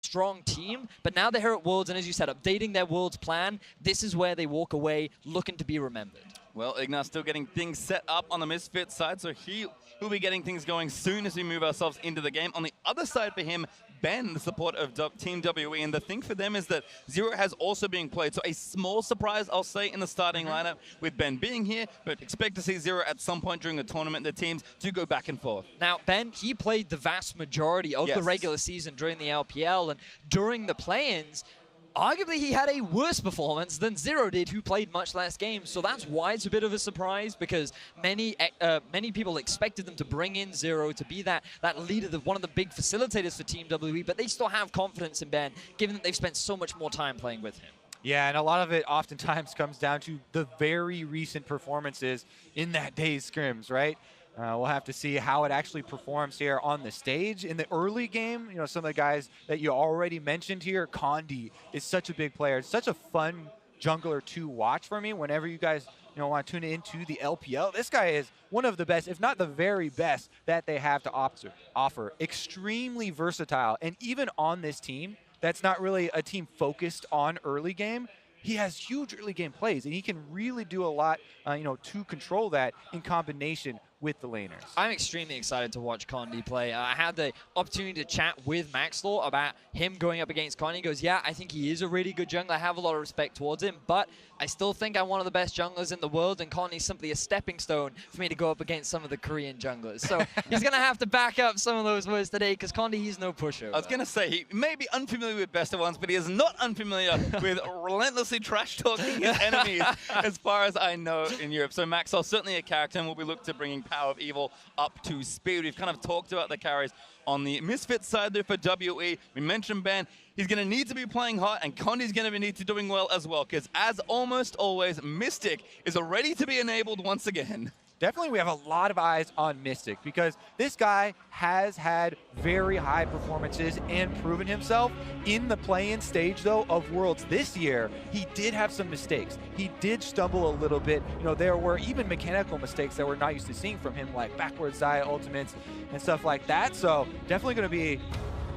strong team, but now they're here at Worlds, and as you said, updating their Worlds plan, this is where they walk away looking to be remembered. Well, Ignar's still getting things set up on the Misfits side, so he'll be getting things going soon as we move ourselves into the game. On the other side for him, Ben, the support of Team WE, and the thing for them is that Zero has also been played, so a small surprise, I'll say, in the starting lineup with Ben being here, but expect to see Zero at some point during the tournament. The teams do go back and forth. Now, Ben, he played the vast majority of the regular season during the LPL, and during the play-ins, arguably, he had a worse performance than Zero did, who played much less games. So that's why it's a bit of a surprise, because many people expected them to bring in Zero to be that leader, one of the big facilitators for Team WE, but they still have confidence in Ben, given that they've spent so much more time playing with him. Yeah, and a lot of it oftentimes comes down to the very recent performances in that day's scrims, right? We'll have to see how it actually performs here on the stage. In the early game, you know, some of the guys that you already mentioned here, Condi is such a big player. It's such a fun jungler to watch for me whenever you guys, you know, want to tune into the LPL. This guy is one of the best, if not the very best, that they have to offer. Extremely versatile, and even on this team, that's not really a team focused on early game. He has huge early game plays, and he can really do a lot, you know, to control that in combination with the laners. I'm extremely excited to watch Condi play. I had the opportunity to chat with Maxlaw about him going up against Condi. He goes, yeah, I think he is a really good jungler. I have a lot of respect towards him, but I still think I'm one of the best junglers in the world, and Condi's simply a stepping stone for me to go up against some of the Korean junglers. So he's going to have to back up some of those words today, because Condi, he's no pushover. I was going to say, he may be unfamiliar with best of ones, but he is not unfamiliar with relentlessly trash-talking his enemies, as far as I know, in Europe. So Maxwell, certainly a character, and we'll be looking to bringing Power of Evil up to speed. We've kind of talked about the carries on the Misfits side there for WE. We mentioned Ben. He's going to need to be playing hot, and Condi's going to need to doing well as well, because as almost always, Mystic is ready to be enabled once again. Definitely, we have a lot of eyes on Mystic, because this guy has had very high performances and proven himself. In the play-in stage, though, of Worlds this year, he did have some mistakes. He did stumble a little bit. You know, there were even mechanical mistakes that we're not used to seeing from him, like backwards Xayah ultimates and stuff like that. So definitely going to be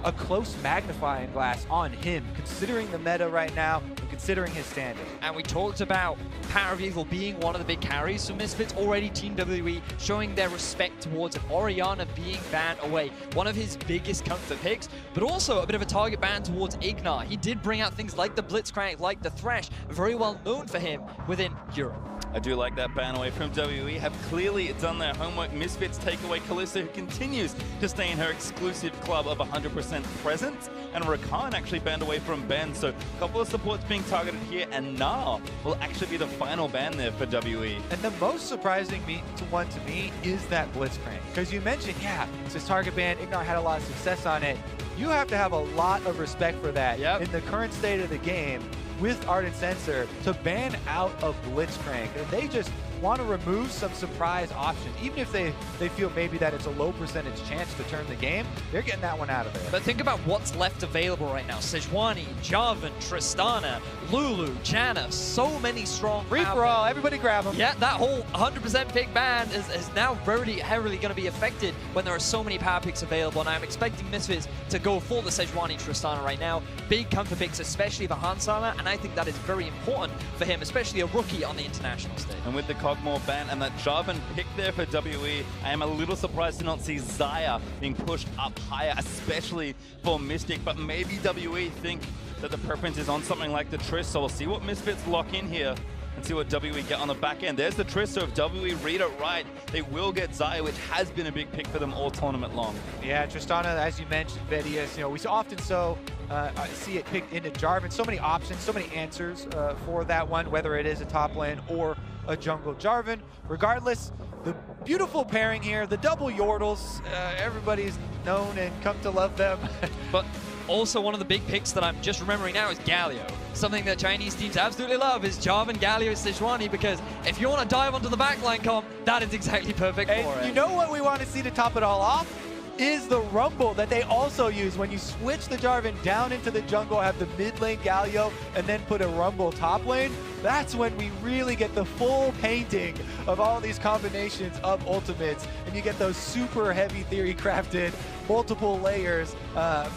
a close magnifying glass on him, considering the meta right now and considering his standing. And we talked about Power of Evil being one of the big carries for Misfits. Already Team WE showing their respect towards it. Orianna being banned away, one of his biggest comfort picks, but also a bit of a target ban towards Ignar. He did bring out things like the Blitzcrank, like the Thresh, very well known for him within Europe. I do like that ban away from WE. Have clearly done their homework. Misfits take away Kalista, who continues to stay in her exclusive club of 100% presence. And Rakan actually banned away from Ben. So a couple of supports being targeted here. And Gnar will actually be the final ban there for WE. And the most surprising one to me is that Blitzcrank. Because you mentioned, yeah, it's his target ban. Ignar had a lot of success on it. You have to have a lot of respect for that in the current state of the game with Ardent Sensor to ban out of Blitzcrank. And they just want to remove some surprise options. Even if they feel maybe that it's a low percentage chance to turn the game, they're getting that one out of there. But think about what's left available right now. Sejuani, Jarvan, Tristana, Lulu, Janna, so many strong Free for all, everybody grab them. Yeah, that whole 100% pick ban is now very heavily going to be affected when there are so many power picks available, and I'm expecting Misfits to go for the Sejuani Tristana right now. Big comfort picks, especially for Hansama, and I think that is very important for him, especially a rookie on the international stage. And with the Cogmore ban and that Jarvan pick there for WE, I am a little surprised to not see Xayah being pushed up higher, especially for Mystic, but maybe WE think that the preference is on something like the Triss, so we'll see what Misfits lock in here and see what WE get on the back end. There's the Triss, so if WE read it right, they will get Xayah, which has been a big pick for them all tournament long. Yeah, Tristana, as you mentioned, Vedius, you know, we often see it picked into Jarvan. So many options, so many answers for that one, whether it is a top lane or a jungle Jarvan. Regardless, the beautiful pairing here, the double Yordles, everybody's known and come to love them. But also one of the big picks that I'm just remembering now is Galio. Something that Chinese teams absolutely love is Jarvan, Galio, Sejuani, because if you want to dive onto the backline comp, that is exactly perfect for it. You know what we want to see to top it all off? Is the Rumble that they also use when you switch the Jarvan down into the jungle, have the mid lane Galio, and then put a Rumble top lane. That's when we really get the full painting of all these combinations of ultimates, and you get those super heavy theory crafted multiple layers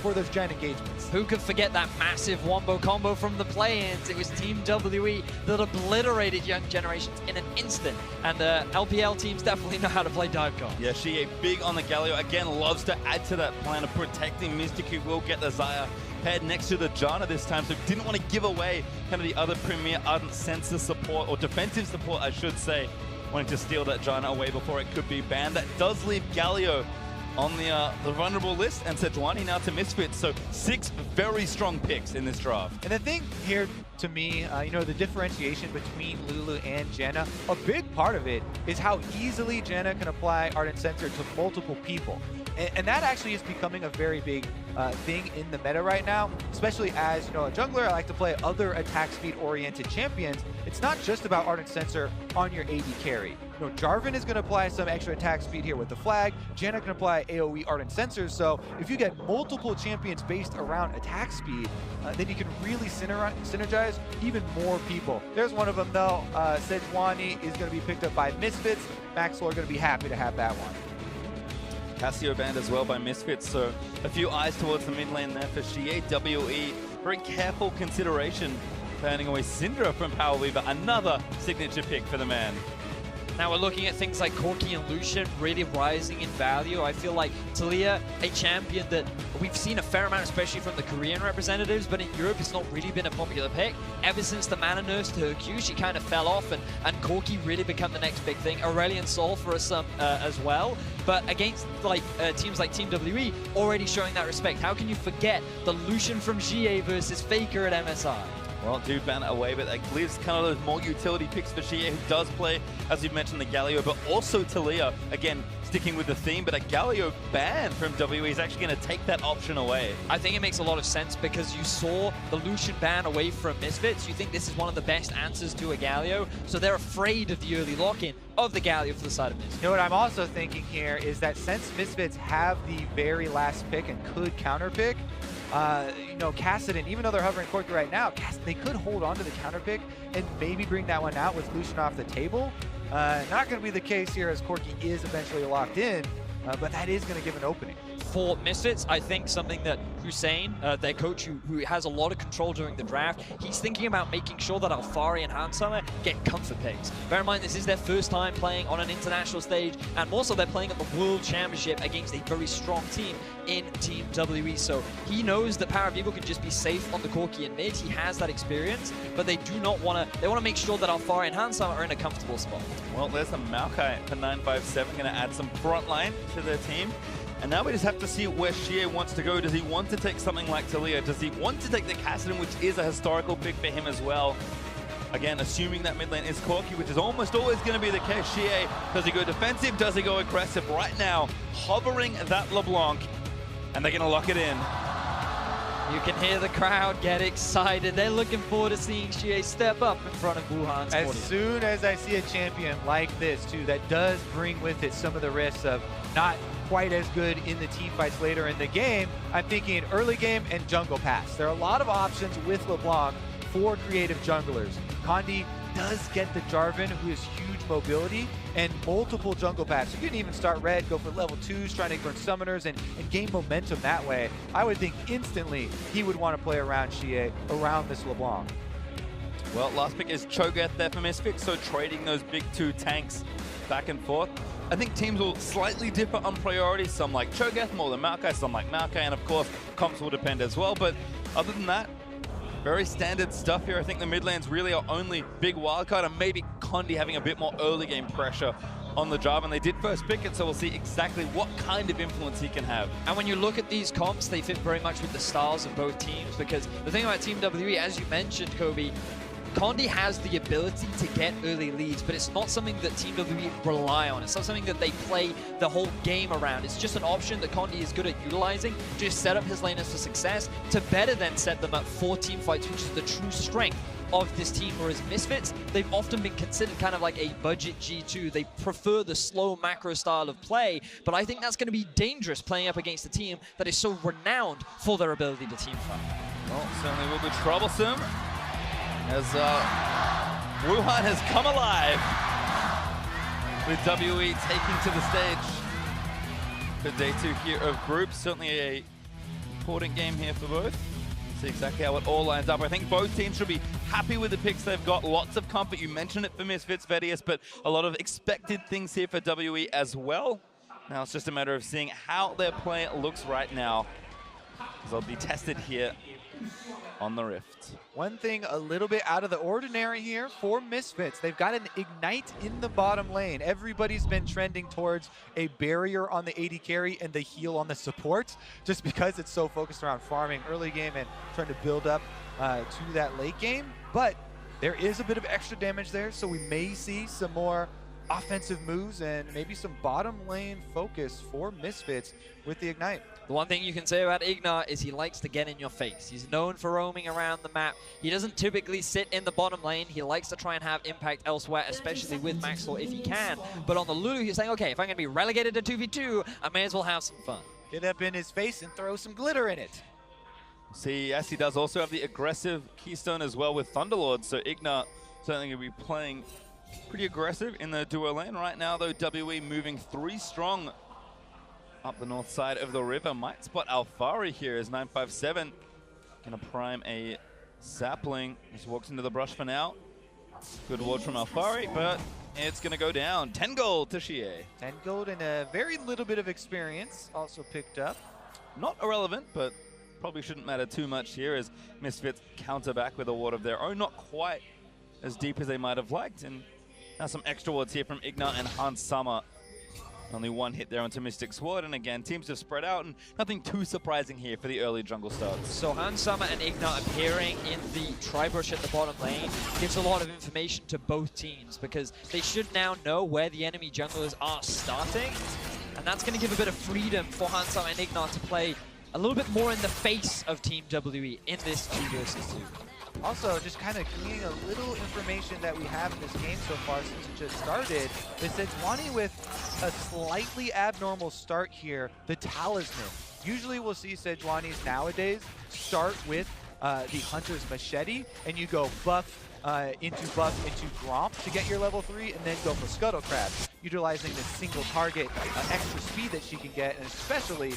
for those giant engagements. Who could forget that massive wombo combo from the play-ins? It was Team WE that obliterated Young Generations in an instant. And LPL teams definitely know how to play dive comp. Yeah, Xie big on the Galio. Again, loves to add to that plan of protecting Mystic, who will get the Xayah paired next to the Janna this time, so didn't want to give away kind of the other premier Ardent sensor support, or defensive support, I should say, wanting to steal that Janna away before it could be banned. That does leave Galio on the vulnerable list, and Sejuani now to Misfits, so 6 very strong picks in this draft. And the thing here, to me, you know, the differentiation between Lulu and Janna, a big part of it is how easily Janna can apply Ardent Sensor to multiple people. And that actually is becoming a very big thing in the meta right now, especially as, you know, a jungler. I like to play other attack speed oriented champions. It's not just about Ardent Sensor on your AD carry. You know, Jarvan is going to apply some extra attack speed here with the flag. Janna can apply AoE Ardent Sensors. So if you get multiple champions based around attack speed, then you can really synergize even more people. There's one of them though. Sejuani is going to be picked up by Misfits. Maxwell are going to be happy to have that one. Cassio banned as well by Misfits, so a few eyes towards the mid lane there for Xie WE. Very careful consideration, banning away Syndra from Power Weaver, another signature pick for the man. Now we're looking at things like Corki and Lucian really rising in value. I feel like Taliyah, a champion that we've seen a fair amount, especially from the Korean representatives, but in Europe it's not really been a popular pick. Ever since the Mana Nurse to her Q, she kind of fell off, and Corki really become the next big thing. Aurelion Sol for us as well. But against like teams like Team WE, already showing that respect. How can you forget the Lucian from Xie versus Faker at MSI? Well, do ban it away, but that leaves kind of those more utility picks for Xie, who does play, as you mentioned, the Galio, but also Taliyah. Again, sticking with the theme, but a Galio ban from WE is actually going to take that option away. I think it makes a lot of sense because you saw the Lucian ban away from Misfits. You think this is one of the best answers to a Galio, so they're afraid of the early lock-in of the Galio for the side of Misfits. You know what I'm also thinking here is that since Misfits have the very last pick and could counter pick, you know, Kassadin, even though they're hovering Corki right now, they could hold on to the counter pick and maybe bring that one out with Lucian off the table. Not going to be the case here as Corki is eventually locked in, but that is going to give an opening. For Misfits, I think something that Hussein, their coach, who has a lot of control during the draft, he's thinking about making sure that Alfari and Handsummer get comfort picks. Bear in mind, this is their first time playing on an international stage, and also they're playing at the World Championship against a very strong team in Team WE. So he knows that Power of Evil can just be safe on the Corki and mid. He has that experience, but they do not want to. They want to make sure that Alfari and Handsummer are in a comfortable spot. Well, there's a Maokai for 957, going to add some front line to their team. And now we just have to see where Xie wants to go. Does he want to take something like Taliyah? Does he want to take the Kassadin, which is a historical pick for him as well? Again, assuming that mid lane is Corki, which is almost always going to be the case. Xie, does he go defensive? Does he go aggressive? Right now, hovering that LeBlanc, and they're going to lock it in. You can hear the crowd get excited. They're looking forward to seeing Xie step up in front of Wuhan's As audience. soon as I see a champion like this, too, that does bring with it some of the risks of not quite as good in the team fights later in the game, I'm thinking early game and jungle pass. There are a lot of options with LeBlanc for creative junglers. Condi does get the Jarvan, who has huge mobility, and multiple jungle paths. You can even start red, go for level 2s, trying to burn summoners and gain momentum that way. I would think instantly he would want to play around Xie, around this LeBlanc. Well, last pick is Cho'Gath there for Misfits, so trading those big 2 tanks back and forth. I think teams will slightly differ on priority. Some like Cho'Gath more than Maokai, some like Maokai, and of course, comps will depend as well. But other than that, very standard stuff here. I think the mid lanes really are only big wildcard, and maybe Condi having a bit more early game pressure on the Jarvan. They did first pick it, so we'll see exactly what kind of influence he can have. And when you look at these comps, they fit very much with the styles of both teams, because the thing about Team WE, as you mentioned, Kobe, Condi has the ability to get early leads, but it's not something that Team WE rely on. It's not something that they play the whole game around. It's just an option that Condi is good at utilizing to just set up his laners for success, to better then set them up for team fights, which is the true strength of this team. Whereas Misfits, they've often been considered kind of like a budget G2. They prefer the slow macro style of play, but I think that's going to be dangerous playing up against a team that is so renowned for their ability to team fight. Well, certainly will be troublesome, as Wuhan has come alive with WE taking to the stage. for day 2 here of groups. Certainly a important game here for both. See exactly how it all lines up. I think both teams should be happy with the picks they've got. Lots of comfort. You mentioned it for Misfits, Vedius, but a lot of expected things here for WE as well. Now it's just a matter of seeing how their play looks right now, because they'll be tested here on the Rift. One thing a little bit out of the ordinary here for Misfits. They've got an Ignite in the bottom lane. Everybody's been trending towards a barrier on the AD carry and the heal on the support, just because it's so focused around farming early game and trying to build up to that late game. But there is a bit of extra damage there, so we may see some more offensive moves and maybe some bottom lane focus for Misfits with the Ignite. The one thing you can say about Igna is he likes to get in your face. He's known for roaming around the map. He doesn't typically sit in the bottom lane. He likes to try and have impact elsewhere, especially with Maxwell if he can. But on the Lulu, he's saying, okay, if I'm going to be relegated to 2v2, I may as well have some fun. Get up in his face and throw some glitter in it. See, yes, he does also have the aggressive Keystone as well with Thunderlord, so Igna certainly going to be playing pretty aggressive in the duo lane. Right now, though, WE moving 3 strong up the north side of the river. Might spot Alfari here as 957 going to prime a sapling. Just walks into the brush for now. Good ward from Alfari, but it's going to go down. 10 gold to Xie. 10 gold and a very little bit of experience also picked up. Not irrelevant, but probably shouldn't matter too much here as Misfits counter back with a ward of their own. Not quite as deep as they might have liked. And now some extra wards here from Igna and Hans Sama. Only one hit there onto Mystic's ward, and again, teams have spread out, and nothing too surprising here for the early jungle starts. So Hans Sama and Igna appearing in the tri-brush at the bottom lane gives a lot of information to both teams, because they should now know where the enemy junglers are starting, and that's going to give a bit of freedom for Hans Sama and Igna to play a little bit more in the face of Team WE in this 2 versus 2. Also, just kind of gleaning a little information that we have in this game so far since it just started, is that Sejuani with a slightly abnormal start here, the Talisman. Usually we'll see Sejuani's nowadays start with the Hunter's Machete, and you go buff into Gromp to get your level 3, and then go for Scuttle Crab, utilizing the single target extra speed that she can get, and especially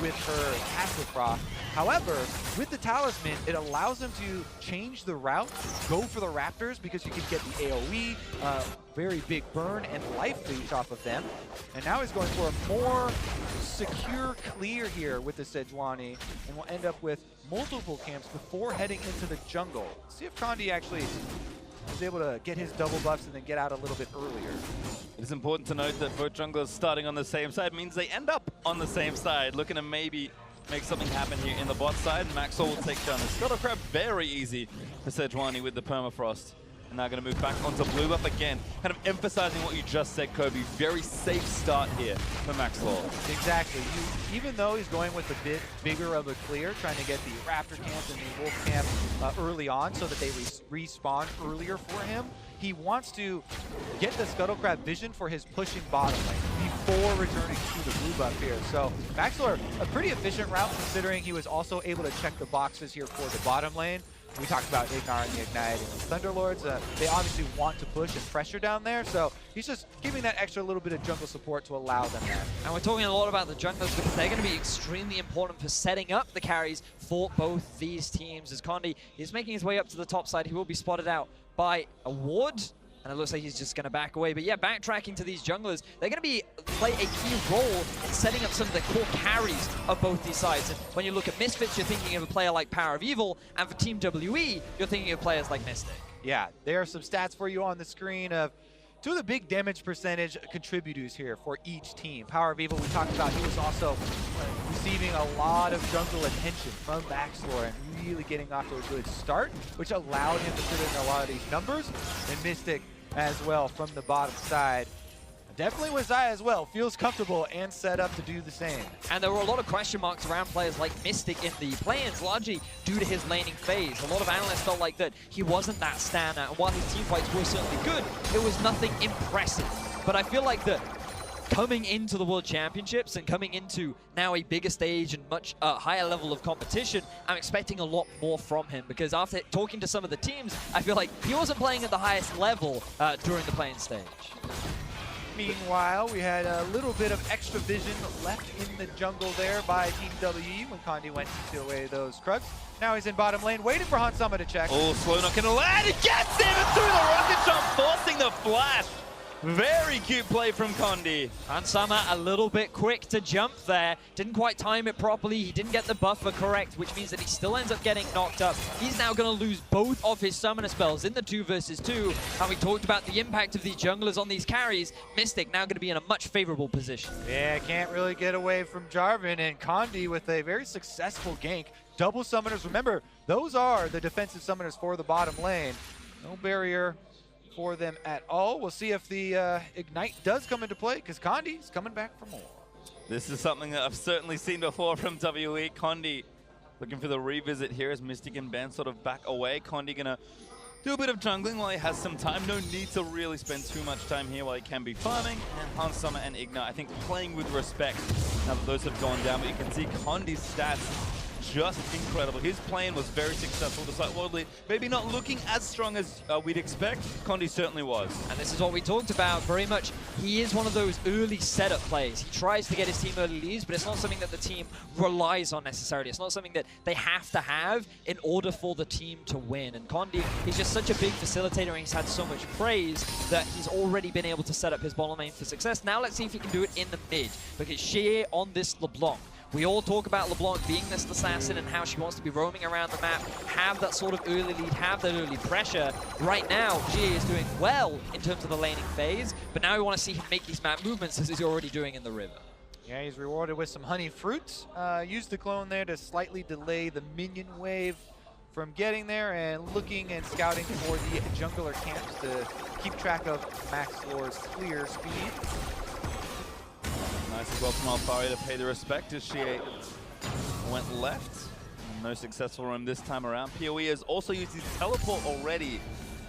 with her passive proc. However, with the Talisman, it allows them to change the route, go for the Raptors, because you can get the AoE, very big burn and life leech off of them. And now he's going for a more secure clear here with the Sejuani, and will end up with multiple camps before heading into the jungle. See if Condi actually is able to get his double buffs and then get out a little bit earlier. It is important to note that both junglers starting on the same side means they end up on the same side, looking to maybe make something happen here in the bot side. Maxwell will take down the Scuttle Crab very easy for Sejuani with the Permafrost. And now going to move back onto blue buff again, kind of emphasizing what you just said, Kobe. Very safe start here for Maxwell. Exactly. Even though he's going with a bit bigger of a clear, trying to get the Raptor camp and the Wolf camp early on so that they respawn earlier for him, he wants to get the Scuttle Crab vision for his pushing bottom lane before returning to the blue buff here. So Maxwell, a pretty efficient route considering he was also able to check the boxes here for the bottom lane. We talked about Ignar and the Ignite and the Thunderlords. They obviously want to push and pressure down there, so he's just giving that extra little bit of jungle support to allow them that. And we're talking a lot about the junglers because they're going to be extremely important for setting up the carries for both these teams. As Condi is making his way up to the top side, he will be spotted out by a ward. And it looks like he's just going to back away. But yeah, backtracking to these junglers, they're going to play a key role in setting up some of the core carries of both these sides. And when you look at Misfits, you're thinking of a player like Power of Evil. And for Team WE, you're thinking of players like Mystic. Yeah, there are some stats for you on the screen of 2 of the big damage percentage contributors here for each team. Power of Evil, we talked about, he was also receiving a lot of jungle attention from Maxlore and really getting off to a good start, which allowed him to put in a lot of these numbers. And Mystic as well from the bottom side. Definitely was I as well. Feels comfortable and set up to do the same. And there were a lot of question marks around players like Mystic in the play-ins, largely due to his laning phase. A lot of analysts felt like that he wasn't that standout. And while his team fights were certainly good, it was nothing impressive. But I feel like that coming into the World Championships and coming into now a bigger stage and much higher level of competition, I'm expecting a lot more from him, because after talking to some of the teams, I feel like he wasn't playing at the highest level during the playing stage. Meanwhile, we had a little bit of extra vision left in the jungle there by Team WE when Condi went to steal away those Krugs. Now he's in bottom lane, waiting for Hansama to check. Oh, Slow not going to land. He gets him through the rocket shot, forcing the flash. Very cute play from Condi. Hansama a little bit quick to jump there. Didn't quite time it properly. He didn't get the buffer correct, which means that he still ends up getting knocked up. He's now going to lose both of his summoner spells in the 2 versus 2. And we talked about the impact of these junglers on these carries. Mystic now going to be in a much favorable position. Yeah, can't really get away from Jarvan, and Condi with a very successful gank. Double summoners. Remember, those are the defensive summoners for the bottom lane. No barrier for them at all. We'll see if the Ignite does come into play, because Condi's coming back for more. This is something that I've certainly seen before from WE. Condi looking for the revisit here as Mystic and Ben sort of back away. Condi gonna do a bit of jungling while he has some time. No need to really spend too much time here while he can be farming. And Hansama and Ignite, I think, playing with respect now that those have gone down. But you can see Condi's stats just incredible. His plan was very successful despite Worldly maybe not looking as strong as we'd expect. Condi certainly was. And this is what we talked about very much. He is one of those early setup plays. He tries to get his team early leads, but it's not something that the team relies on necessarily. It's not something that they have to have in order for the team to win. And Condi, he's just such a big facilitator, and he's had so much praise that he's already been able to set up his bottom lane for success. Now let's see if he can do it in the mid, because Xie on this LeBlanc. We all talk about LeBlanc being this assassin and how she wants to be roaming around the map, have that sort of early lead, have that early pressure. Right now, Xie is doing well in terms of the laning phase, but now we want to see him make these map movements as he's already doing in the river. Yeah, he's rewarded with some honey fruits. Used the clone there to slightly delay the minion wave from getting there, and looking and scouting for the jungler camps to keep track of Max Lore's clear speed. Nice as well from Alfari to pay the respect as she went left. And no successful roam this time around. PoE has also used his teleport already,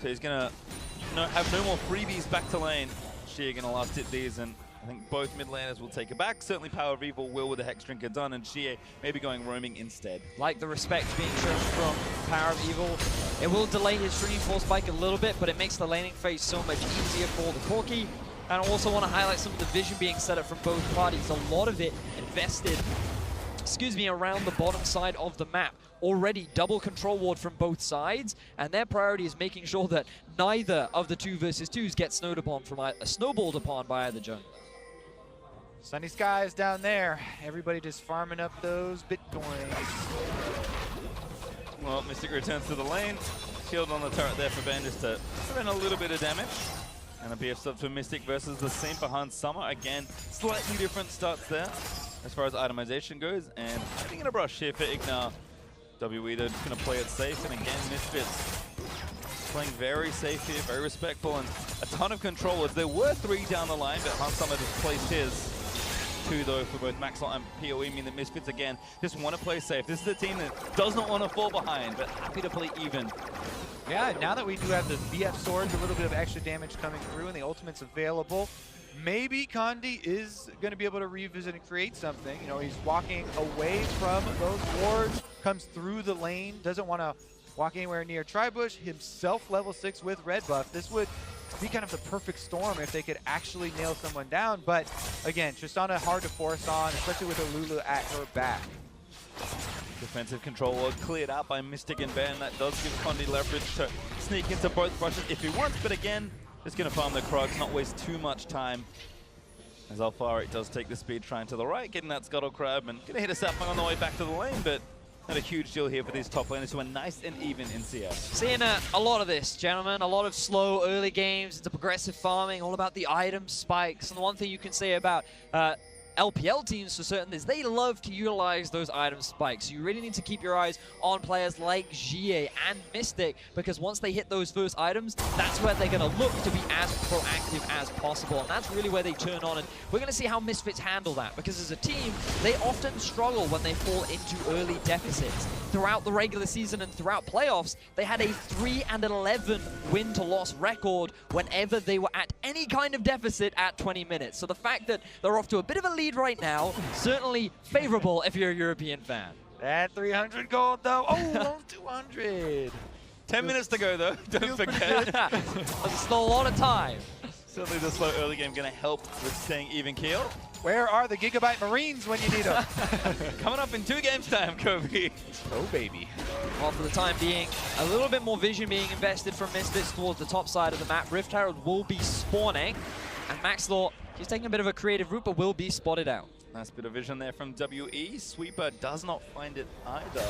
so he's going to have no more freebies back to lane. She going to last hit these, and I think both mid laners will take it back. Certainly Power of Evil will with the Hex Drinker done, and Xie maybe going roaming instead. Like the respect being shown from Power of Evil. It will delay his Streaming Force spike a little bit, but it makes the laning phase so much easier for the Corki. And I also want to highlight some of the vision being set up from both parties. A lot of it invested, around the bottom side of the map. Already double control ward from both sides, and their priority is making sure that neither of the 2 versus 2s get snowballed upon by either jungler. Sunny skies down there. Everybody just farming up those Bitcoins. Well, Mystic returns to the lane. Shield on the turret there for Ben just to prevent a little bit of damage. And a BF sub for Mystic versus the same for Hansama. Again, slightly different starts there as far as itemization goes. And I think in a brush here for Ignar. WE, they're just going to play it safe. And again, Misfits playing very safe here, very respectful, and a ton of controllers. There were 3 down the line, but Hansama just placed his. 2 though for both Maxwell and PoE, mean that Misfits again just want to play safe. This is a team that does not want to fall behind, but happy to play even. Yeah, now that we do have the BF swords, a little bit of extra damage coming through, and the ultimate's available, maybe Condi is going to be able to revisit and create something. You know, he's walking away from those wards, comes through the lane, doesn't want to walk anywhere near Tribush, himself level 6 with red buff. This would be kind of the perfect storm if they could actually nail someone down. But again, Tristana hard to force on, especially with a Lulu at her back. Defensive control was cleared out by Mystic and Ben. That does give Condi leverage to sneak into both brushes if he wants, but again, just going to farm the Krugs, not waste too much time. As Alfari does take the speed trying to the right, getting that Scuttle Crab, and going to hit a sapling on the way back to the lane, but not a huge deal here for these top laners who are nice and even in CS. Seeing a lot of this, gentlemen, a lot of slow early games, it's a progressive farming, all about the item spikes. And the one thing you can say about LPL teams for certain is they love to utilize those item spikes. So you really need to keep your eyes on players like Xie and Mystic, because once they hit those first items, that's where they're going to look to be as proactive as possible. And that's really where they turn on. And we're going to see how Misfits handle that, because as a team, they often struggle when they fall into early deficits. Throughout the regular season and throughout playoffs, they had a 3-11 win to loss record whenever they were at any kind of deficit at 20 minutes. So the fact that they're off to a bit of a lead right now, certainly favorable if you're a European fan. That 300 gold though, oh, 200. 10 minutes to go though, don't forget. That's still a lot of time. Certainly the slow early game going to help with staying even keel. Where are the Gigabyte Marines when you need them? Coming up in 2 games time, Kobe. Oh, baby. Well, for the time being, a little bit more vision being invested from Misfits towards the top side of the map. Rift Herald will be spawning, and Maxlaw, he's taking a bit of a creative route, but will be spotted out. Nice bit of vision there from WE. Sweeper does not find it either.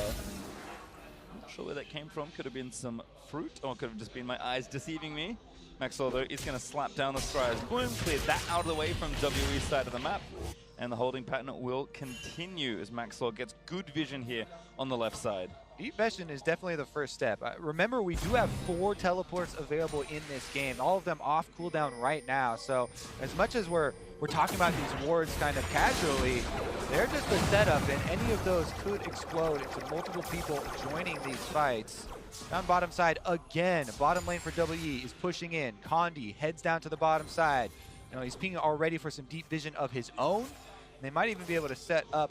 Not sure where that came from. Could have been some fruit, or could have just been my eyes deceiving me. Maxlaw, though, is going to slap down the Scryers. Boom, cleared that out of the way from WE's side of the map. And the holding pattern will continue as Maxlaw gets good vision here on the left side. Deep vision is definitely the first step. Remember, we do have 4 teleports available in this game, all of them off cooldown right now. So as much as we're talking about these wards kind of casually, they're just a setup, and any of those could explode into multiple people joining these fights. Down bottom side again, bottom lane for WE is pushing in. Condi heads down to the bottom side. You know, he's pinging already for some deep vision of his own. And they might even be able to set up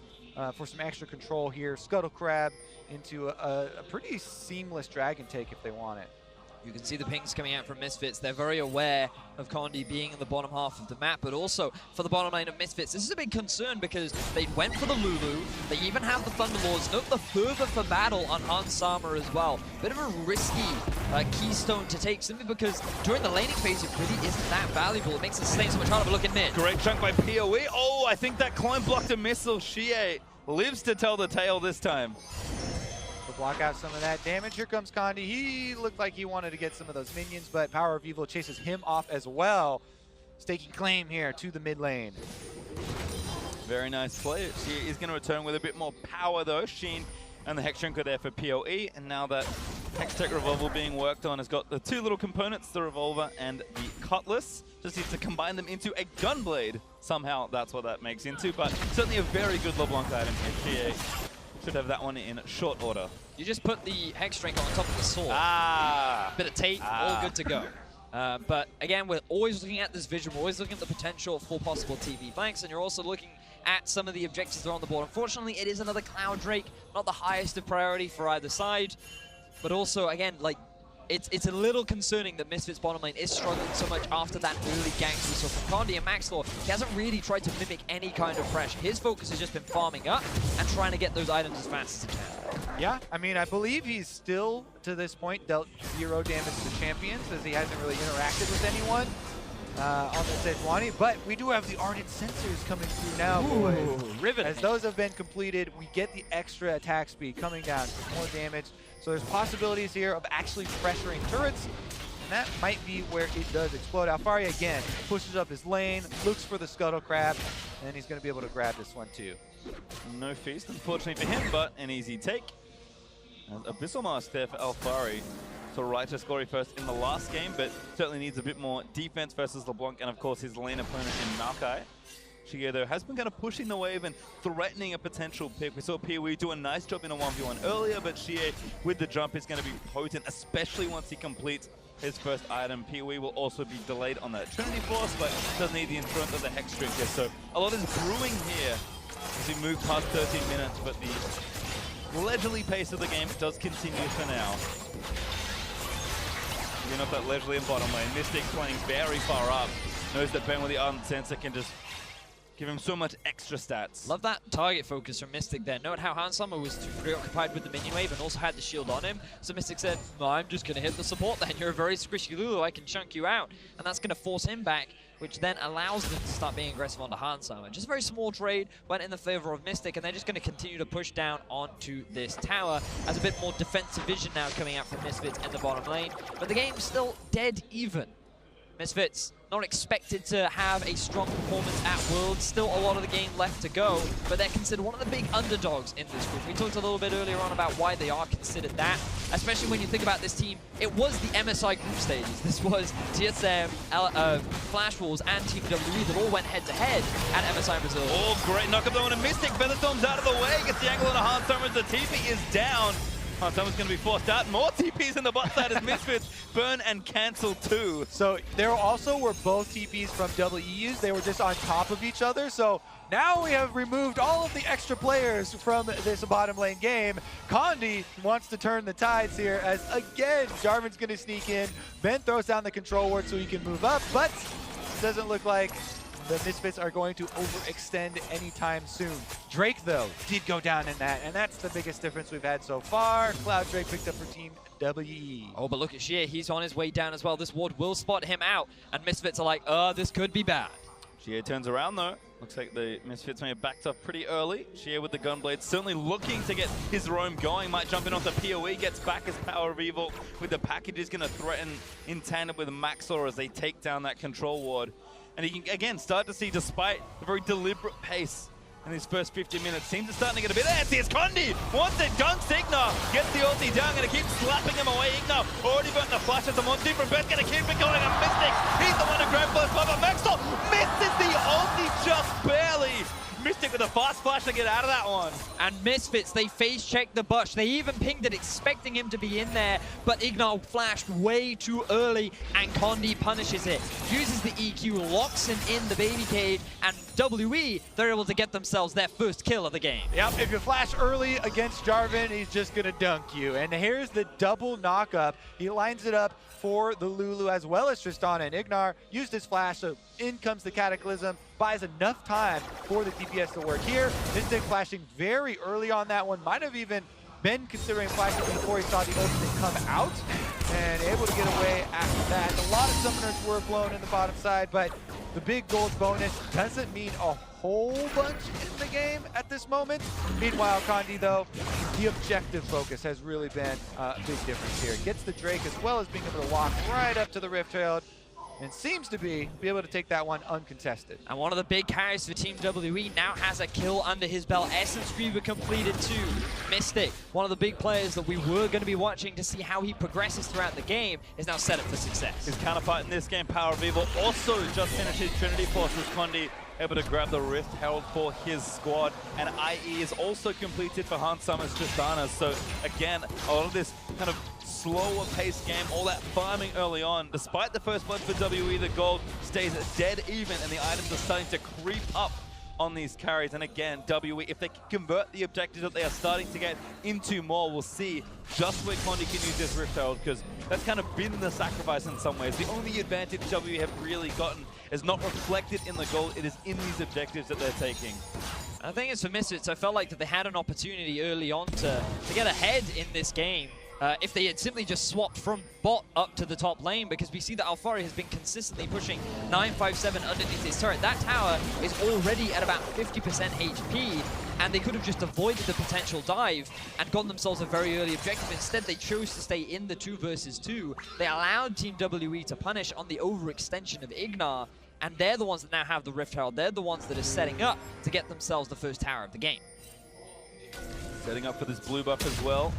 for some extra control here. Scuttle Crab into a pretty seamless dragon take if they want it. You can see the pings coming out from Misfits. They're very aware of Condi being in the bottom half of the map, but also for the bottom lane of Misfits. This is a big concern because they went for the Lulu. They even have the Thunderlords. Note the fervor for battle on Hans Sama as well. Bit of a risky keystone to take simply because during the laning phase, it really isn't that valuable. It makes the slate so much harder, but look at mid. Great chunk by PoE. Oh, I think that clone blocked a missile. Shie lives to tell the tale this time. To block out some of that damage. Here comes Condi. He looked like he wanted to get some of those minions, but Power of Evil chases him off as well. Staking claim here to the mid lane. Very nice play. She is going to return with a bit more power though. Sheen and the Hex Drinker there for PoE, and now that Hextech Revolver being worked on has got the 2 little components, the Revolver and the Cutlass. Just needs to combine them into a Gunblade. Somehow that's what that makes into, but certainly a very good LeBlanc item here. Should have that one in short order. You just put the Hex Drink on top of the sword. Bit of tape, all good to go. But again, we're always looking at this vision. We're always looking at the potential for possible TV flanks, and you're also looking at some of the objectives that are on the board. Unfortunately, it is another Cloud Drake, not the highest of priority for either side. But also, again, like, it's a little concerning that Misfits bottom lane is struggling so much after that early ganks we saw from Condi and Maxlaw. He hasn't really tried to mimic any kind of pressure. His focus has just been farming up and trying to get those items as fast as he can. Yeah, I mean, I believe he's still, to this point, dealt 0 damage to champions as he hasn't really interacted with anyone on the Sejuani. But we do have the Ardent Sensors coming through now, boys. Riveting. As those have been completed, we get the extra attack speed coming down for more damage. So there's possibilities here of actually pressuring turrets, and that might be where it does explode. Alfaria, again, pushes up his lane, looks for the Scuttle Crab, and he's going to be able to grab this one too. No feast, unfortunately for him, but an easy take. And Abyssal Mask there for Alfari. So Righteous Glory first in the last game, but certainly needs a bit more defense versus LeBlanc, and of course his lane opponent in Maokai. Shige, though, has been kind of pushing the wave and threatening a potential pick. We saw PoE do a nice job in a 1v1 earlier, but Shige with the jump is going to be potent, especially once he completes his first item. PoE will also be delayed on that Trinity Force, but doesn't need the influence of the Hex Drinker. So a lot is brewing here as we move past 13 minutes, but the leisurely pace of the game does continue for now. You're not that leisurely in bottom lane. Mystic playing very far up. Knows that Ben with the Ardent Sensor can just give him so much extra stats. Love that target focus from Mystic there. Note how Hans Sama was too preoccupied with the minion wave and also had the shield on him. So Mystic said, well, I'm just going to hit the support then. You're a very squishy Lulu. I can chunk you out. And that's going to force him back, which then allows them to start being aggressive onto Hans Sama. Just a very small trade went in the favor of Mystic, and they're just going to continue to push down onto this tower as a bit more defensive vision now coming out from Misfits in the bottom lane. But the game's still dead even. Misfits not expected to have a strong performance at Worlds. Still a lot of the game left to go, but they're considered one of the big underdogs in this group. We talked a little bit earlier on about why they are considered that, especially when you think about this team. It was the MSI group stages. This was TSM, Flash Wolves, and Team WE that all went head-to-head at MSI Brazil. Oh, great knock up though on a Mystic. Featherstorm's out of the way, gets the angle on a Hans Sama as the TP is down. Hans Sama's going to be forced out. More TPs in the bot side as Misfits burn and cancel too. So there also were both TPs from WE used. They were just on top of each other. So now we have removed all of the extra players from this bottom lane game. Condi wants to turn the tides here as, again, Jarvan's going to sneak in. Ben throws down the control ward so he can move up, but doesn't look like the Misfits are going to overextend anytime soon. Drake, though, did go down in that, and that's the biggest difference we've had so far. Cloud Drake picked up for Team WE. Oh, but look at Shea. He's on his way down as well. This ward will spot him out, and Misfits are like, this could be bad. Shea turns around, though. Looks like the Misfits may have backed off pretty early. Shea with the Gunblade, certainly looking to get his roam going. Might jump in off the PoE, gets back his Power of Evil with the package. Is going to threaten in tandem with Maxor as they take down that control ward. And he can, again, start to see, despite the very deliberate pace in these first 50 minutes, teams are starting to get a bit antsy as Condi wants it, dunks Ignar, gets the ulti down, going to keep slapping him away. Ignar already burnt the flash as the Monty from Beth, going to keep it going on Mystic. He's the one to grab first blood, but Maxor misses the ulti just barely. Mystic with a fast flash to get out of that one. And Misfits, they face checked the Bush. They even pinged it, expecting him to be in there, but Ignar flashed way too early, and Condi punishes it. Uses the EQ, locks him in the baby cage, and WE, they're able to get themselves their first kill of the game. Yep, if you flash early against Jarvan, he's just going to dunk you. And here's the double knock-up. He lines it up for the Lulu as well as Tristana, and Ignar used his flash, so in comes the Cataclysm, buys enough time for the DPS to work here. Mystic flashing very early on that one, might have even been considering flashing before he saw the ultimate come out, and able to get away after that. A lot of summoners were blown in the bottom side, but the big gold bonus doesn't mean a whole bunch in the game at this moment. Meanwhile, Condi, though, the objective focus has really been a big difference here. Gets the Drake as well as being able to walk right up to the Rift Herald, and seems to be able to take that one uncontested. And one of the big carries for Team WE now has a kill under his belt. Essence Reaver completed too. Mystic, one of the big players that we were going to be watching to see how he progresses throughout the game, is now set up for success. His counterpart in this game, Power of Evil, also just finished his Trinity Force with Condi able to grab the Rift Herald for his squad, and IE is also completed for Hans Summer's Tristana. So again, a lot of this kind of slower paced game, all that farming early on. Despite the first blood for WE, the gold stays dead even, and the items are starting to creep up on these carries. And again, WE, if they can convert the objectives that they are starting to get into more, we'll see just where Condi can use this Rift Herald, because that's kind of been the sacrifice in some ways. The only advantage WE have really gotten is not reflected in the gold, it is in these objectives that they're taking. I think it's for Misfits. I felt like that they had an opportunity early on to get ahead in this game. If they had simply just swapped from bot up to the top lane, because we see that Alfari has been consistently pushing 957 underneath his turret. That tower is already at about 50% HP, and they could have just avoided the potential dive and gotten themselves a very early objective. Instead, they chose to stay in the 2 versus 2. They allowed Team WE to punish on the overextension of Ignar, and they're the ones that now have the Rift Herald. They're the ones that are setting up to get themselves the first tower of the game. Setting up for this blue buff as well,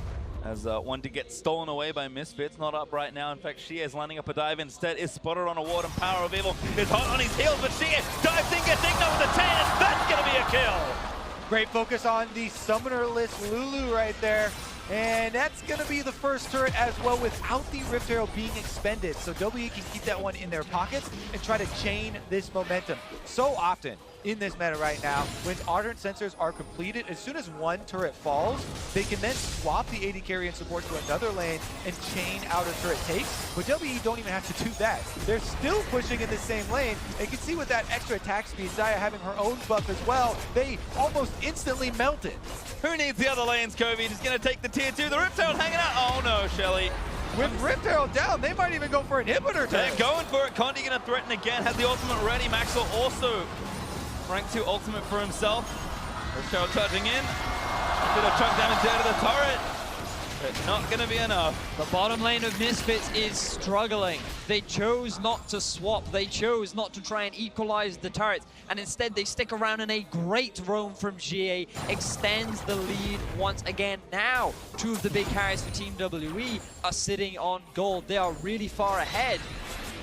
as one to get stolen away by Misfits. Not up right now. In fact, Shea is lining up a dive instead. Is spotted on a ward, and Power of Evil is hot on his heels, but Shea dives in, gets Ignar with a 10, and that's going to be a kill. Great focus on the summoner-less Lulu right there. And that's going to be the first turret as well without the Rift Herald being expended. So WE can keep that one in their pockets and try to chain this momentum. So often in this meta right now, when Ardent Sensors are completed, as soon as one turret falls, they can then swap the AD carry and support to another lane and chain out a turret take. But WE don't even have to do that. They're still pushing in the same lane. And you can see with that extra attack speed, Zaya having her own buff as well, they almost instantly melted. Who needs the other lanes, Kobe? He's going to take the tier 2. The Rift Herald hanging out. Oh no, Shelly. With Rift Herald down, they might even go for an inhibitor. They're going for it. Condi going to threaten again. Has the ultimate ready. Maxwell also rank 2 ultimate for himself. Rift Herald charging in. A bit of chunk damage there to the turret. But not going to be enough. The bottom lane of Misfits is struggling. They chose not to swap. They chose not to try and equalize the turrets. And instead, they stick around, and a great roam from GA extends the lead once again. Now, 2 of the big carries for Team WE are sitting on gold. They are really far ahead.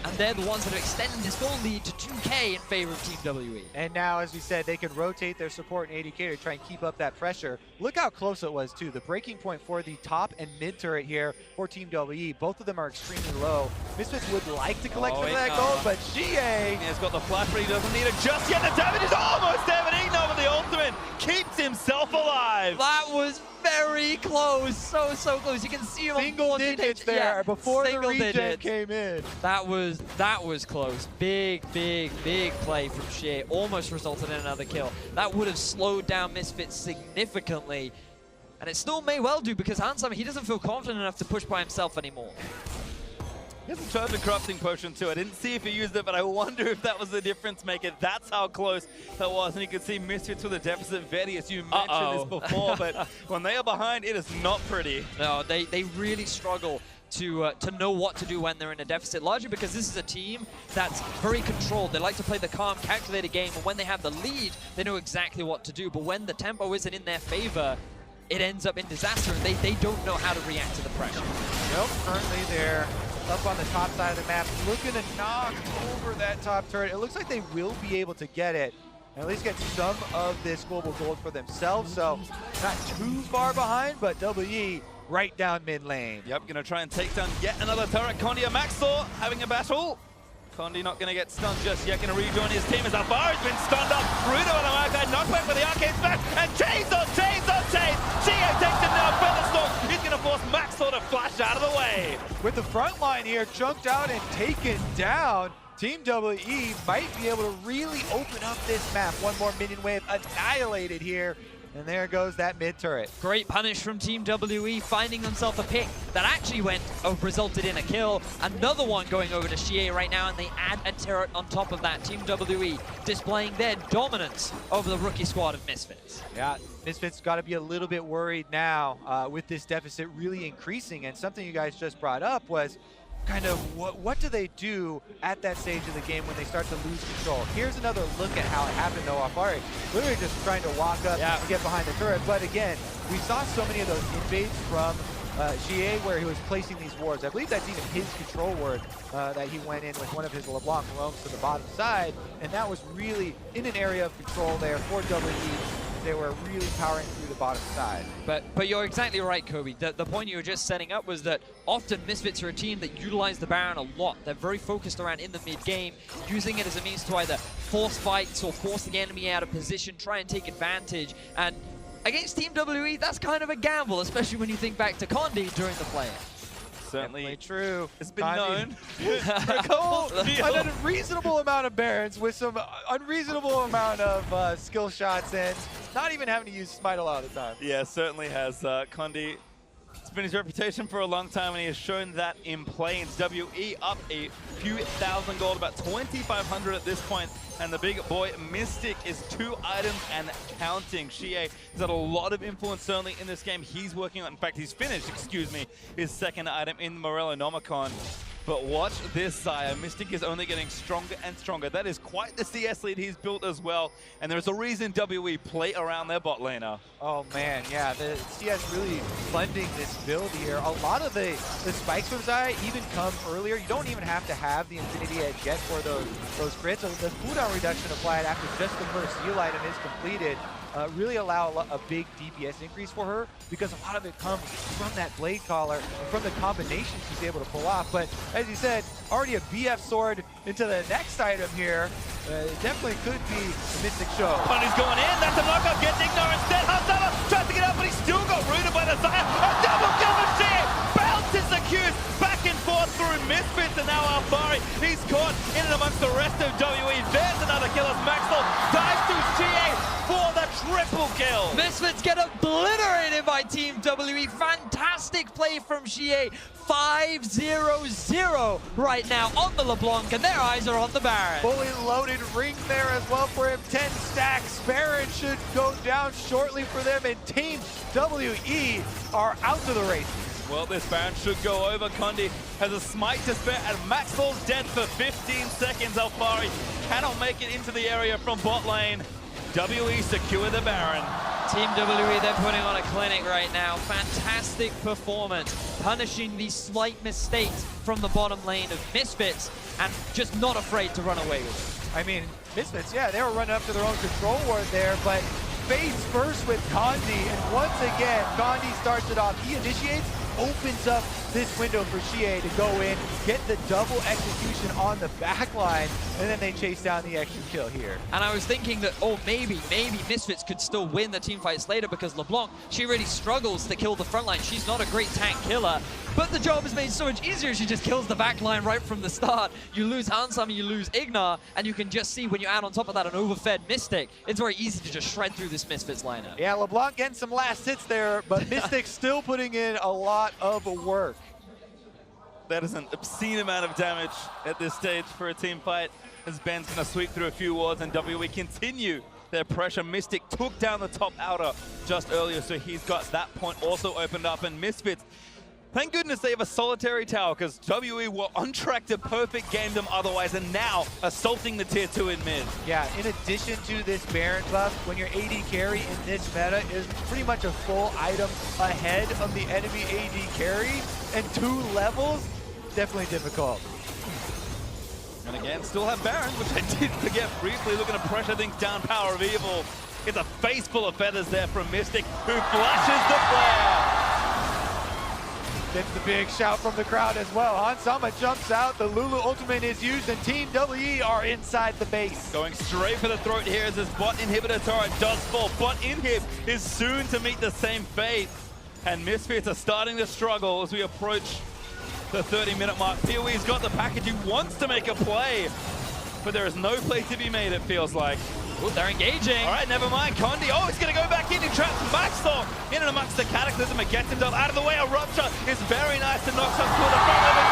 And they're the ones that are extending this gold lead to 2K in favor of Team WE. And now, as we said, they can rotate their support and AD carry to try and keep up that pressure. Look how close it was, too. The breaking point for the top and mid turret here for Team WE, both of them are extremely low. Misfits would like to collect some of that gold, but GA... He's got the flash, but he doesn't need it just yet. The damage is almost there, but Ignar with the ultimate keeps himself alive. That was very close. So close. You can see him Single on digits there before the regen came in. That was close. Big play from Shea. Almost resulted in another kill. That would have slowed down MISFITS significantly. And it still may well do, because Hansam, he doesn't feel confident enough to push by himself anymore. He has a charge of corrupting potion too. I didn't see if he used it, but I wonder if that was the difference maker. That's how close that was. And you can see MISFITS with a deficit. Vedius, you mentioned this before, but when they are behind, it is not pretty. No, they really struggle to know what to do when they're in a deficit, largely because this is a team that's very controlled. They like to play the calm, calculated game, and when they have the lead, they know exactly what to do. But when the tempo isn't in their favor, it ends up in disaster, and they don't know how to react to the pressure. Nope, currently they're up on the top side of the map, looking to knock over that top turret. It looks like they will be able to get it, and at least get some of this global gold for themselves. So not too far behind, but WE right down mid lane. Yep, gonna try and take down yet another turret. Condi and Maxor having a battle. Condi not gonna get stunned just yet, gonna rejoin his team as Alvaro's been stunned up. Rudo on the mark, knockback for the arcade smash, and chains on chains on chains. Gio takes him down, Featherstorm. He's gonna force Maxor to flash out of the way. With the front line here chunked out and taken down, Team WE might be able to really open up this map. One more minion wave annihilated here. And there goes that mid turret. Great punish from Team WE, finding themselves a pick that actually resulted in a kill. Another one going over to Shea right now, and they add a turret on top of that. Team WE displaying their dominance over the rookie squad of MISFITS. Yeah, MISFITS got to be a little bit worried now with this deficit really increasing. And something you guys just brought up was kind of what do they do at that stage of the game when they start to lose control? Here's another look at how it happened though. Afari literally just trying to walk up and get behind the turret. But again, we saw so many of those invades from GA where he was placing these wards. I believe that's even his control ward that he went in with one of his LeBlanc roams to the bottom side. And that was really in an area of control there for WE. They were really powering through the bottom side. But you're exactly right, Kobe. The point you were just setting up was that often MISFITS are a team that utilize the Baron a lot. They're very focused around in the mid-game, using it as a means to either force fights or force the enemy out of position, try and take advantage. And against Team WE, that's kind of a gamble, especially when you think back to Condi during the play. Certainly true. It's been known. An unreasonable amount of Barons with some unreasonable amount of skill shots and not even having to use Smite a lot of the time. Yeah, certainly has. Condi, it's been his reputation for a long time, and he has shown that in planes. WE up a few thousand gold, about 2,500 at this point. And the big boy Mystic is 2 items and counting. Shea has had a lot of influence certainly in this game. He's working on, in fact, he's finished, his second item in the Morellonomicon. But watch this, Zaya. Mystic is only getting stronger and stronger. That is quite the CS lead he's built as well. And there's a reason WE play around their bot laner. Oh man, yeah, the CS really funding this build here. A lot of the spikes from Zaya even come earlier. You don't even have to have the Infinity Edge yet for those crits. So the cooldown reduction applied after just the first heal item is completed really allow a big DPS increase for her, because a lot of it comes from that blade collar and from the combination she's able to pull off. But as you said, already a BF sword into the next item here. It definitely could be a Mystic show. Bunny's going in, that's a knockup, gets Ignore instead. Hansama tries to get up, but he's still got rooted by the Zaya. A double kill for Shea! Bounces the Qs back and forth through MISFITS, and now Alfari, he's caught in and amongst the rest of WE. There's another kill as Maxwell dives to Shea for the triple kill. MISFITS get obliterated by Team WE. Fantastic play from Shea. 5-0-0 right now on the LeBlanc, and their eyes are on the Baron. Fully loaded ring there as well for him. 10 stacks. Baron should go down shortly for them, and Team WE are out to the race. Well, this Baron should go over. Condi has a smite to spare, and Maxwell's dead for 15 seconds. Alfari cannot make it into the area from bot lane. WE secure the Baron. Team WE, they're putting on a clinic right now. Fantastic performance, punishing these slight mistakes from the bottom lane of MISFITS, and just not afraid to run away with it. I mean, MISFITS, yeah, they were running up to their own control ward there, but face first with Condi, and once again, Condi starts it off. He initiates, opens up this window for Xie to go in, get the double execution on the back line, and then they chase down the extra kill here. And I was thinking that, oh, maybe Misfits could still win the team fights later because LeBlanc, she really struggles to kill the front line. She's not a great tank killer, but the job is made so much easier. She just kills the back line right from the start. You lose Hansama, you lose Ignar, and you can just see when you add on top of that an overfed Mystic, it's very easy to just shred through this Misfits lineup. Yeah, LeBlanc getting some last hits there, but Mystic still putting in a lot of work. That is an obscene amount of damage at this stage for a team fight, as Ben's going to sweep through a few wards and WE continue their pressure. Mystic took down the top outer just earlier, so he's got that point also opened up. And Misfits, thank goodness they have a solitary tower, because WE were on track to perfect game them otherwise, and now assaulting the tier 2 in mid. Yeah, in addition to this Baron buff, when your AD carry in this meta is pretty much a full item ahead of the enemy AD carry, and 2 levels, definitely difficult. And again, still have Baron, which I did forget briefly, looking to pressure things down. Power of Evil. It's a face full of feathers there from Mystic, who flashes the flare. Gets the big shout from the crowd as well. Hansama jumps out, the Lulu ultimate is used, and Team WE are inside the base. Going straight for the throat here as this bot inhibitor turret does fall. Bot inhib is soon to meet the same fate. And Misfits are starting to struggle as we approach the 30-minute mark. PoE's got the package, he wants to make a play, but there is no play to be made, it feels like. Ooh, they're engaging. All right, never mind. Condi, oh, he's going to go back in. He traps Maxthor in and amongst the Cataclysm and gets himself out of the way. A rupture is very nice to knock some through the front of it.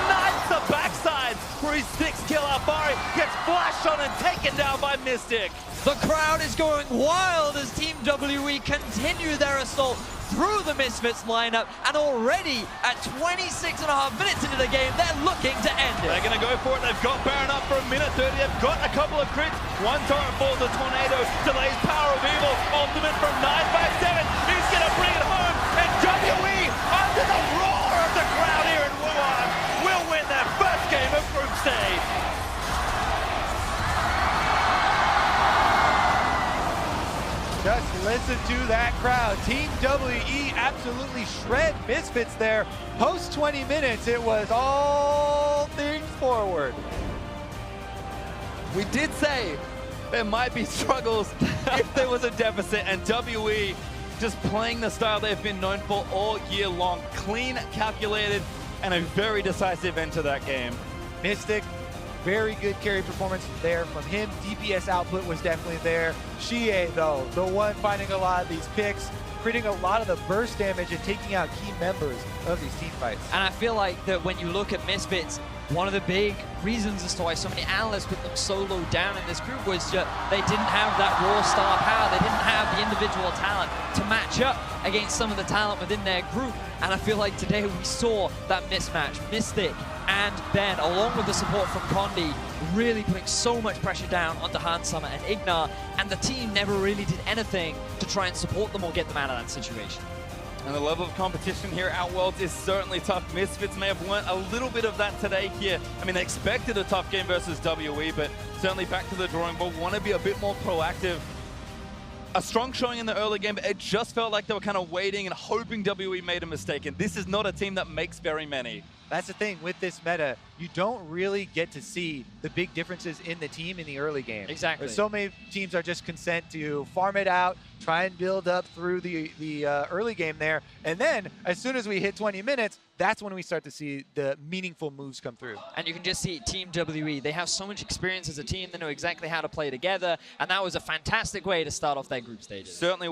Snipes the backside for his 6th kill. Alfari gets flashed on and taken down by Mystic. The crowd is going wild as Team WE continue their assault through the Misfits lineup, and already at 26.5 minutes into the game, they're looking to end it. They're going to go for it. They've got Baron up for a minute 30. They've got a couple of crits. One turret falls, a tornado delays Power of Evil. Ultimate from 957. He's going to bring it home, and WE, under the roar of the crowd here in Wuhan, will win their first game of group stage. Just listen to that crowd. Team WE absolutely shred Misfits there. Post 20 minutes, it was all things forward. We did say there might be struggles if there was a deficit, and WE just playing the style they've been known for all year long. Clean, calculated, and a very decisive end to that game. Mystic, very good carry performance there from him. DPS output was definitely there. Xie, though, the one finding a lot of these picks, creating a lot of the burst damage and taking out key members of these team fights. And I feel like that when you look at Misfits, one of the big reasons as to why so many analysts put them so low down in this group was that they didn't have that raw star power. They didn't have the individual talent to match up against some of the talent within their group. And I feel like today we saw that mismatch. Mystic and Ben, along with the support from Condi, really putting so much pressure down onto Hansama and Ignar, and the team never really did anything to try and support them or get them out of that situation. And the level of competition here at Worlds is certainly tough. Misfits may have learned a little bit of that today here. I mean, they expected a tough game versus WE, but certainly back to the drawing board, want to be a bit more proactive. A strong showing in the early game, but it just felt like they were kind of waiting and hoping WE made a mistake. And this is not a team that makes very many. That's the thing with this meta. You don't really get to see the big differences in the team in the early game. Exactly. So many teams are just content to farm it out, try and build up through the early game there. And then as soon as we hit 20 minutes, that's when we start to see the meaningful moves come through. And you can just see Team WE. They have so much experience as a team. They know exactly how to play together. And that was a fantastic way to start off their group stages. Certainly.